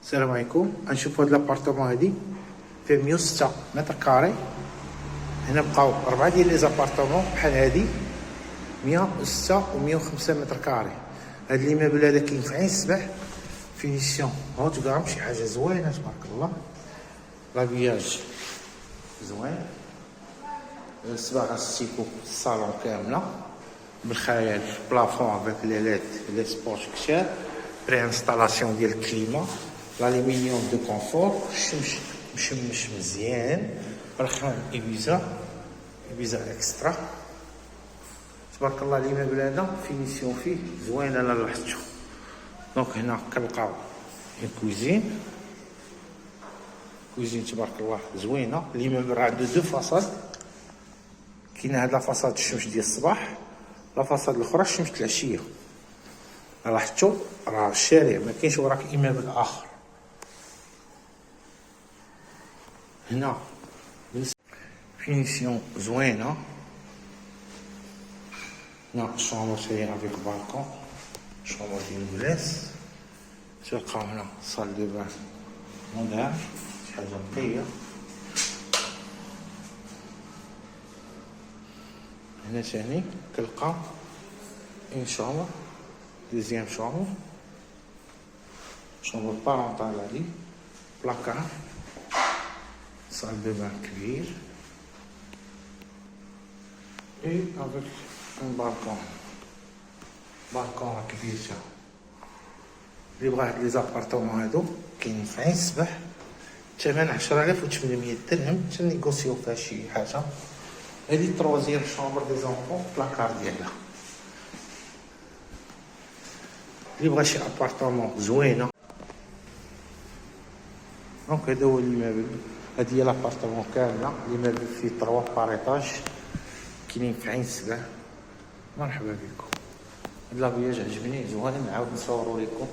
السلام عليكم. غنشوفوا هاد لابارتمون هادي فيه 106 متر كاري. هنا بقاو 4 ديال لي زابارتمون بحال هادي 106 و 105 متر كاري. هاد ليموبل هذا كاين في عين السبع، فينيسيون هوت كام، شي حاجه زوينه تبارك الله. لابياج زوين، الصباغه ستيكو الصالون كامله بالخيال، بلافون افيك لي ليد لي سبوش كتار، بري انستالاسيون ديال الكليما، الالومنيوم دو كونفور، الشمس مشمش مزيان، رخام ايبيزا اكسترا تبارك الله. ليموبل هذا فينيسيون فيه زوينه انا لاحظتو. دونك هنا كنلقاو اون كوزين تبارك الله زوينه. ليموبل عنده دو فاصاد، كاينه هاد لافاصاد الشمس ديال الصباح، لافاصاد الاخرى الشمس د العشيه. لاحظتو راه الشارع ما كاينش وراك ايموبل اخر. هنا فينيسيون زوينه. هنا شومبر سي افيك بالكون، شومبر ديال البلاص. تلقاو هنا صال دو بان موديرن، شي حاجه نقيه. هنا ثاني كنلقاو اون شومبر، دوزيام شومبر بارونتال هادي، بلاكار، صال دو بان كبير اي افيك ان بالكون كبير. تا اللي بغا هاد لي زابارتمون هادو كاينين في عين السبح، الثمن 10800 درهم، تنيغوسيو فيها شي حاجه. هادي تروازيام شومبر دي زونفون، بلاكار ديالها. اللي بغا شي ابارتمون زوينه، دونك هذا هو ليموبل. هادي هي لابارتمون كامله، ليموبل فيه 3 باريطاج كاينين في عين السبع. مرحبا بكم. هاد لابياج عجبني زوين، نعاود نصورو لكم.